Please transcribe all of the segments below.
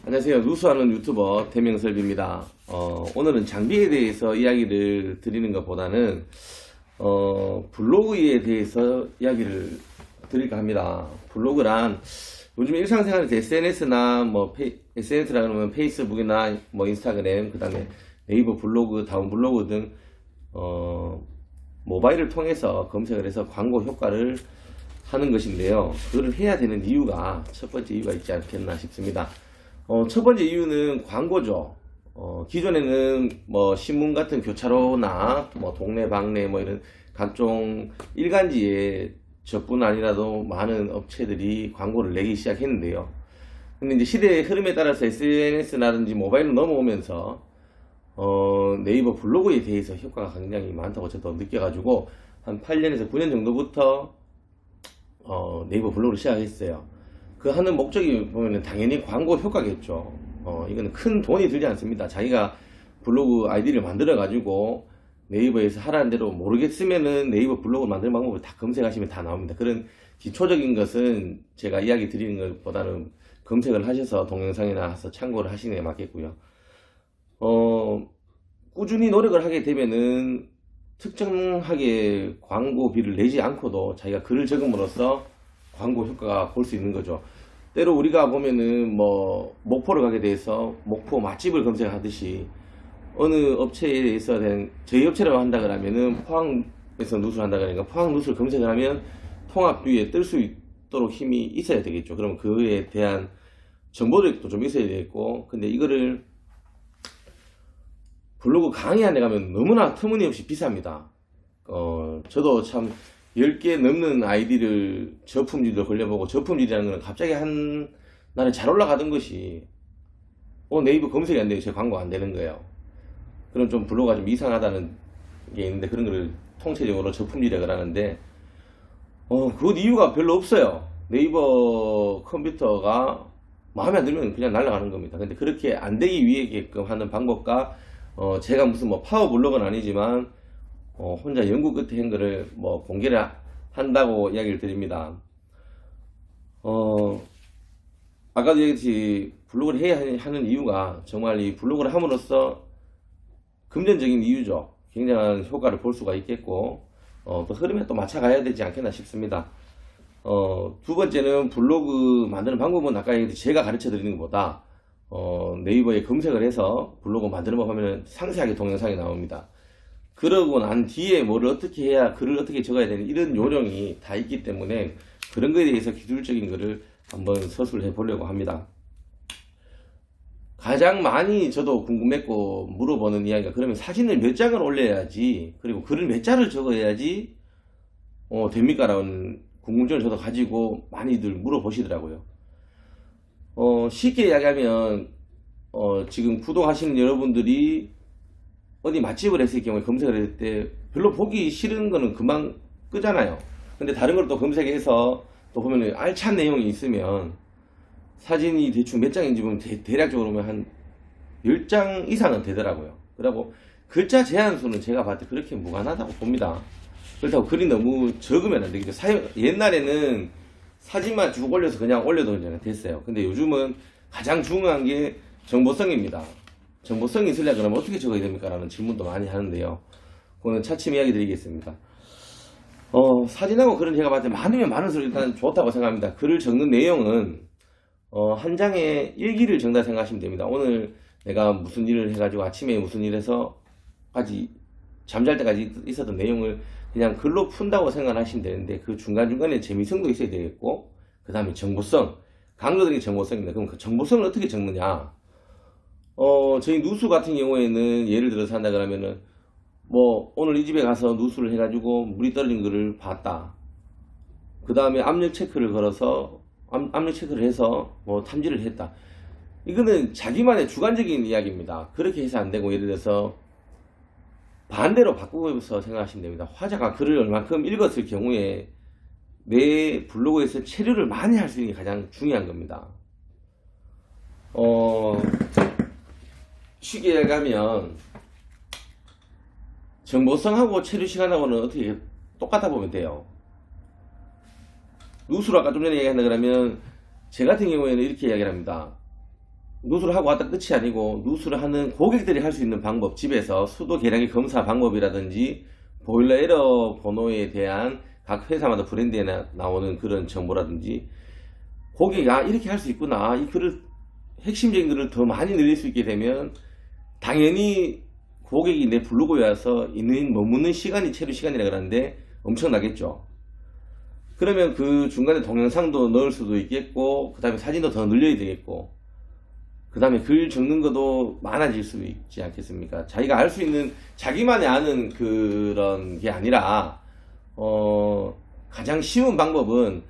안녕하세요. 누수하는 유튜버 대명설비입니다. 오늘은 장비에 대해서 이야기를 드리는 것보다는 블로그에 대해서 이야기를 드릴까 합니다. 블로그란 요즘 일상생활에서 SNS나 SNS라 그러면 페이스북이나 인스타그램, 그 다음에 네이버 블로그, 다운 블로그 등 모바일을 통해서 검색을 해서 광고 효과를 하는 것인데요. 그걸 해야 되는 이유가 첫 번째 이유가 있지 않겠나 싶습니다. 첫 번째 이유는 광고죠. 기존에는 신문 같은 교차로나 동네 방네 이런 각종 일간지에 저뿐 아니라도 많은 업체들이 광고를 내기 시작했는데요. 근데 이제 시대의 흐름에 따라서 SNS라든지 모바일로 넘어오면서 네이버 블로그에 대해서 효과가 굉장히 많다고 저도 느껴가지고 한 8년에서 9년 정도부터 네이버 블로그를 시작했어요. 그 하는 목적이 보면 당연히 광고 효과겠죠. 이거는 큰 돈이 들지 않습니다. 자기가 블로그 아이디를 만들어 가지고 네이버에서 하라는 대로 모르겠으면은 네이버 블로그 만드는 방법을 다 검색하시면 다 나옵니다. 그런 기초적인 것은 제가 이야기 드리는 것보다는 검색을 하셔서 동영상이나 해서 참고를 하시는 게 맞겠고요. 꾸준히 노력을 하게 되면은 특정하게 광고비를 내지 않고도 자기가 글을 적음으로써 광고 효과가 볼 수 있는 거죠. 때로 우리가 보면은 목포를 가게 돼서 목포 맛집을 검색하듯이 어느 업체에서 저희 업체라고 한다 그러면은 포항에서 누수를 한다 그러니까 포항 누수를 검색을 하면 통합 뷰에 뜰 수 있도록 힘이 있어야 되겠죠. 그럼 그에 대한 정보들도 좀 있어야 되겠고, 근데 이거를 블로그 강의 안에 가면 너무나 터무니없이 비쌉니다. 저도 참 10개 넘는 아이디를 저품질도 걸려보고, 저품질이라는 건 갑자기 한 날에 잘 올라가던 것이 네이버 검색이 안 되고 제 광고 안 되는 거예요. 그런 좀 블로그가 좀 이상하다는 게 있는데, 그런 거를 통체적으로 저품질이라고 하는데 그 이유가 별로 없어요. 네이버 컴퓨터가 마음에 안 들면 그냥 날아가는 겁니다. 근데 그렇게 안 되기 위해게끔 하는 방법과 제가 무슨 파워 블로그는 아니지만 혼자 연구 끝에 한 거를 공개를 한다고 이야기를 드립니다. 아까도 얘기했듯이 블로그를 해야 하는 이유가 정말 이 블로그를 함으로써 금전적인 이유죠. 굉장한 효과를 볼 수가 있겠고, 또 흐름에 또 맞춰가야 되지 않겠나 싶습니다. 두 번째는 블로그 만드는 방법은 아까 얘기했듯이 제가 가르쳐 드리는 것보다 네이버에 검색을 해서 블로그 만드는 법 하면 상세하게 동영상이 나옵니다. 그러고 난 뒤에 뭐를 어떻게 해야 글을 어떻게 적어야 되는 이런 요령이 다 있기 때문에 그런 거에 대해서 기술적인 거를 한번 서술해 보려고 합니다. 가장 많이 저도 궁금했고 물어보는 이야기가, 그러면 사진을 몇 장을 올려야지, 그리고 글을 몇 자를 적어야지 됩니까? 라는 궁금증을 저도 가지고 많이들 물어보시더라고요. 쉽게 이야기하면 지금 구독하시는 여러분들이 어디 맛집을 했을 경우에 검색을 할 때 별로 보기 싫은 거는 금방 끄잖아요. 근데 다른 걸 또 검색해서 또 보면 알찬 내용이 있으면 사진이 대충 몇 장인지 보면 대략적으로 보면 한 10장 이상은 되더라고요. 그리고 글자 제한 수는 제가 봤을 때 그렇게 무관하다고 봅니다. 그렇다고 글이 너무 적으면 안 되겠죠. 옛날에는 사진만 쭉 올려서 그냥 올려도 그냥 됐어요. 근데 요즘은 가장 중요한 게 정보성입니다. 정보성이 있으려면 그러면 어떻게 적어야 됩니까? 라는 질문도 많이 하는데요. 그거는 차츰 이야기 드리겠습니다. 사진하고 글은 제가 봤을 때 많으면 많을수록 일단 좋다고 생각합니다. 글을 적는 내용은 한 장에 일기를 적는다 생각하시면 됩니다. 오늘 내가 무슨 일을 해가지고 아침에 무슨 일 해서까지 잠잘 때까지 있었던 내용을 그냥 글로 푼다고 생각하시면 되는데, 그 중간중간에 재미성도 있어야 되겠고, 그 다음에 정보성, 강조적인 정보성입니다. 그럼 그 정보성을 어떻게 적느냐? 저희 누수 같은 경우에는 예를 들어서 한다 그러면은 오늘 이 집에 가서 누수를 해가지고 물이 떨어진 거를 봤다. 그 다음에 압력 체크를 걸어서 압력 체크를 해서 탐지를 했다. 이거는 자기만의 주관적인 이야기입니다. 그렇게 해서 안 되고, 예를 들어서 반대로 바꾸어서 생각하시면 됩니다. 화자가 글을 얼만큼 읽었을 경우에 내 블로그에서 체류를 많이 할 수 있는 게 가장 중요한 겁니다. 쉽게 얘기하면 정보성하고 체류 시간하고는 어떻게 똑같아 보면 돼요. 누수로 아까 좀 전에 얘기한다 그러면 제 같은 경우에는 이렇게 이야기를 합니다. 누수를 하고 왔다 끝이 아니고 누수를 하는 고객들이 할 수 있는 방법, 집에서 수도 계량기 검사 방법이라든지 보일러 에러 번호에 대한 각 회사마다 브랜드에 나오는 그런 정보라든지 고객이 이렇게 할 수 있구나, 이 글을 핵심적인 글을 더 많이 늘릴 수 있게 되면 당연히 고객이 내 블로그에 와서 머무는 시간이 체류 시간이라 그러는데 엄청나겠죠. 그러면 그 중간에 동영상도 넣을 수도 있겠고, 그 다음에 사진도 더 늘려야 되겠고, 그 다음에 글 적는 것도 많아질 수 있지 않겠습니까? 자기가 알 수 있는, 자기만이 아는 그런 게 아니라 가장 쉬운 방법은,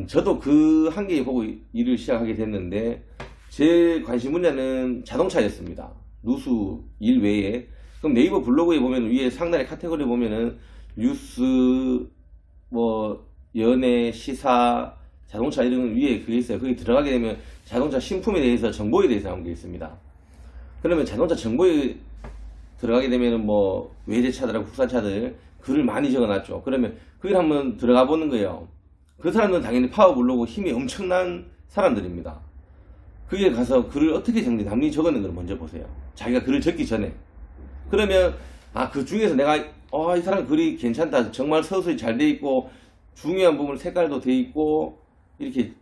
저도 그 한계에 보고 일을 시작하게 됐는데, 제 관심 분야는 자동차였습니다. 누수 일 외에. 그럼 네이버 블로그에 보면 위에 상단에 카테고리 보면은 뉴스, 연애, 시사, 자동차 이런 위에 그게 있어요. 거기 들어가게 되면 자동차 신품에 대해서, 정보에 대해서 나온 게 있습니다. 그러면 자동차 정보에 들어가게 되면 외제차들하고 국산차들 글을 많이 적어놨죠. 그러면 거기 한번 들어가 보는 거예요. 그 사람들은 당연히 파워블로그 힘이 엄청난 사람들입니다. 거기에 가서 글을 어떻게 남이 적어낸 걸 먼저 보세요. 자기가 글을 적기 전에. 그러면 그 중에서 내가 이 사람 글이 괜찮다, 정말 서술이 잘 돼 있고 중요한 부분 색깔도 돼 있고 이렇게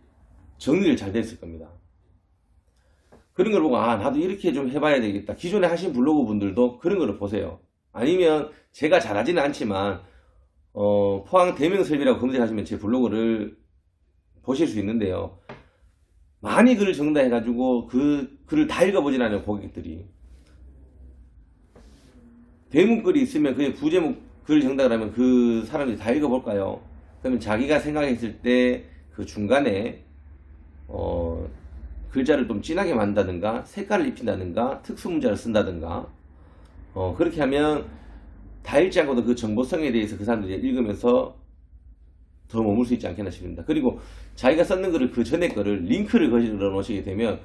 정리를 잘 됐을 겁니다. 그런 걸 보고 나도 이렇게 좀 해봐야 되겠다. 기존에 하신 블로그 분들도 그런 걸 보세요. 아니면 제가 잘하지는 않지만 포항 대명설비라고 검색하시면 제 블로그를 보실 수 있는데요. 많이 글을 적는다 해가지고 그 글을 다 읽어보진 않아요, 고객들이. 대문글이 있으면 그게 부제목 글을 적는다 그러면 그 사람들이 다 읽어볼까요? 그러면 자기가 생각했을 때 그 중간에 글자를 좀 진하게 만든다든가 색깔을 입힌다든가 특수 문자를 쓴다든가 그렇게 하면 다 읽지 않고도 그 정보성에 대해서 그 사람들이 읽으면서 더 머물 수 있지 않겠나 싶습니다. 그리고 자기가 썼는 글을 그 전에 거를 링크를 걸어 놓으시게 되면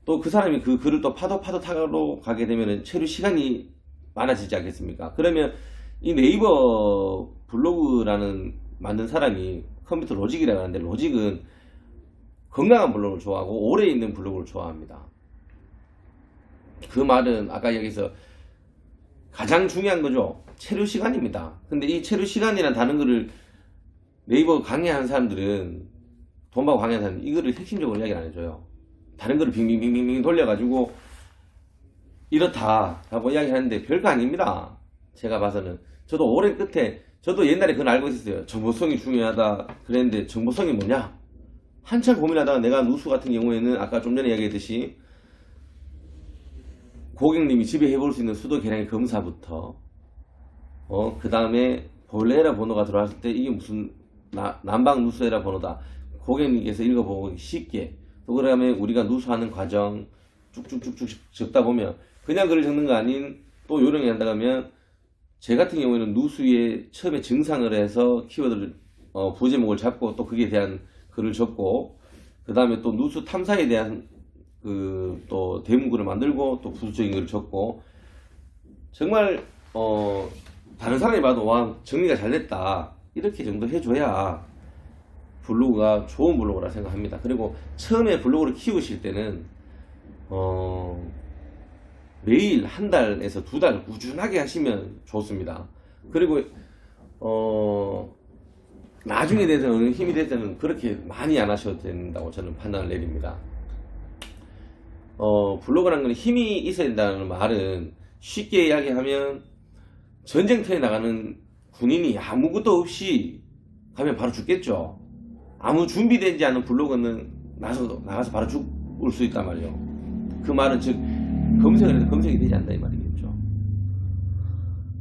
또 그 사람이 그 글을 또 파도 타로 가게 되면 체류 시간이 많아지지 않겠습니까? 그러면 이 네이버 블로그라는 만든 사람이 컴퓨터 로직이라고 하는데, 로직은 건강한 블로그를 좋아하고 오래 있는 블로그를 좋아합니다. 그 말은 아까 여기서 가장 중요한 거죠. 체류 시간입니다. 근데 이 체류 시간이란 다른 거를 네이버 강의하는 사람들은, 돈 받고 강의하는 사람들은 이거를 핵심적으로 이야기를 안 해줘요. 다른 거를 빙빙빙빙 돌려가지고 이렇다 라고 이야기하는데 별거 아닙니다. 제가 봐서는. 저도 오랜 끝에, 저도 옛날에 그건 알고 있었어요. 정보성이 중요하다 그랬는데 정보성이 뭐냐? 한참 고민하다가 내가 누수 같은 경우에는 아까 좀 전에 이야기했듯이 고객님이 집에 해볼 수 있는 수도 계량기 검사부터 그 다음에 보일러 에러 번호가 들어왔을 때 이게 무슨 난방 누수 에러 번호다, 고객님께서 읽어보기 쉽게. 또 그다음에 우리가 누수하는 과정 쭉쭉쭉쭉 적다 보면 그냥 글을 적는 거 아닌 또 요령이 한다 하면, 제 같은 경우에는 누수의 처음에 증상을 해서 키워드를 부제목을 잡고 또 거기에 대한 글을 적고, 그 다음에 또 누수 탐사에 대한 또 대문글을 만들고 또 부수적인 글을 적고, 정말 다른 사람이 봐도 와 정리가 잘 됐다 이렇게 정도 해줘야 블로그가 좋은 블로그라 생각합니다. 그리고 처음에 블로그를 키우실 때는 매일 한 달에서 두 달 꾸준하게 하시면 좋습니다. 그리고 나중에 대해서는 힘이 될 때는 그렇게 많이 안 하셔도 된다고 저는 판단을 내립니다. 블로그라는 건 힘이 있어야 된다는 말은, 쉽게 이야기하면 전쟁터에 나가는 군인이 아무것도 없이 가면 바로 죽겠죠. 아무 준비되지 않은 블로그는 나가서 바로 죽을 수 있단 말이에요. 그 말은 즉 검색을 해서 검색이 되지 않는다 이 말이겠죠.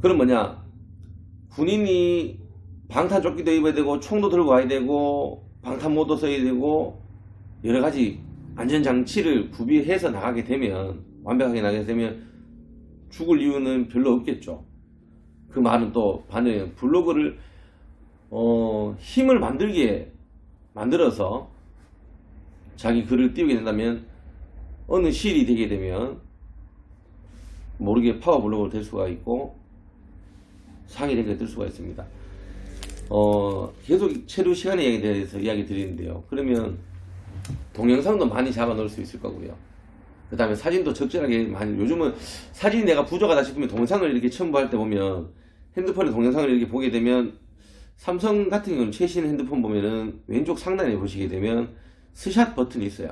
그럼 뭐냐, 군인이 방탄조끼도 입어야 되고 총도 들고 와야 되고 방탄모도 써야 되고 여러 가지 안전장치를 구비해서 나가게 되면, 완벽하게 나가게 되면 죽을 이유는 별로 없겠죠. 그 말은 또 반대로 블로그를 힘을 만들어서 자기 글을 띄우게 된다면 어느 시일이 되게 되면 모르게 파워 블로그로 될 수가 있고 상위 랭크에 뜰 수가 있습니다. 계속 체류 시간에 대해서 이야기 드리는데요. 그러면 동영상도 많이 잡아 넣을 수 있을 거고요. 그 다음에 사진도 적절하게 많이, 요즘은 사진이 내가 부족하다 싶으면 동영상을 이렇게 첨부할 때 보면, 핸드폰에 동영상을 이렇게 보게 되면, 삼성 같은 경우는 최신 핸드폰 보면은 왼쪽 상단에 보시게 되면 스샷 버튼이 있어요.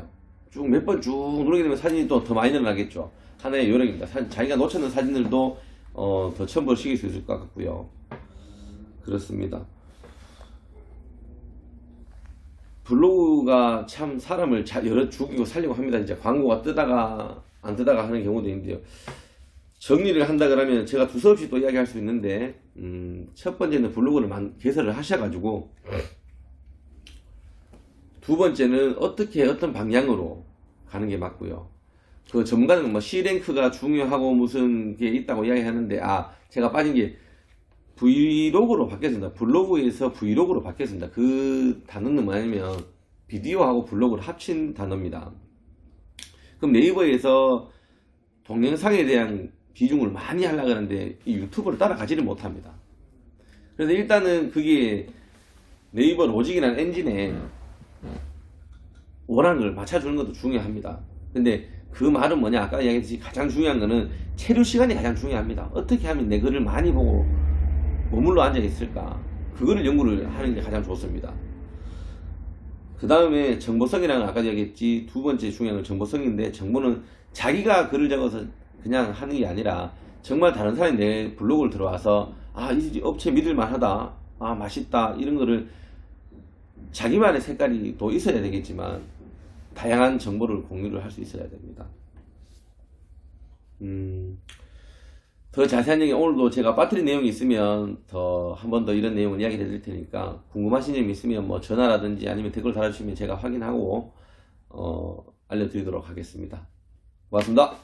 쭉 몇 번 쭉 누르게 되면 사진이 또 더 많이 늘어나겠죠. 하나의 요령입니다. 자기가 놓쳤는 사진들도 더 첨부를 시킬 수 있을 것 같고요. 그렇습니다. 블로그가 참 사람을 여러 죽이고 살리고 합니다. 진짜 광고가 뜨다가 안 뜨다가 하는 경우도 있는데요. 정리를 한다 그러면 제가 두서없이 또 이야기할 수 있는데, 첫 번째는 블로그를 개설을 하셔가지고, 두 번째는 어떻게 어떤 방향으로 가는 게 맞고요. 그 전문가는 뭐 C랭크가 중요하고 무슨 게 있다고 이야기하는데, 제가 빠진 게 브이로그로 바뀌었습니다. 블로그에서 브이로그로 바뀌었습니다. 그 단어는 뭐냐면 비디오하고 블로그를 합친 단어입니다. 그럼 네이버에서 동영상에 대한 비중을 많이 하려고 하는데 이 유튜브를 따라가지를 못합니다. 그래서 일단은 그게 네이버 로직이라는 엔진에 원하는 걸 맞춰주는 것도 중요합니다. 근데 그 말은 뭐냐, 아까 이야기했듯이 가장 중요한 거는 체류 시간이 가장 중요합니다. 어떻게 하면 내 글을 많이 보고 머물러 앉아 있을까, 그거를 연구를 하는 게 가장 좋습니다. 그 다음에 정보성이라는 건 아까 이야기했지, 두 번째 중요한 건 정보성인데, 정보는 자기가 글을 적어서 그냥 하는 게 아니라 정말 다른 사람이 내 블로그를 들어와서 이 업체 믿을만하다, 맛있다, 이런 거를 자기만의 색깔이 또 있어야 되겠지만 다양한 정보를 공유를 할 수 있어야 됩니다. 더 자세한 얘기, 오늘도 제가 빠뜨린 내용이 있으면 더 한 번 더 이런 내용을 이야기 해드릴 테니까, 궁금하신 점이 있으면 뭐 전화라든지 아니면 댓글 달아주시면 제가 확인하고 알려드리도록 하겠습니다. 고맙습니다.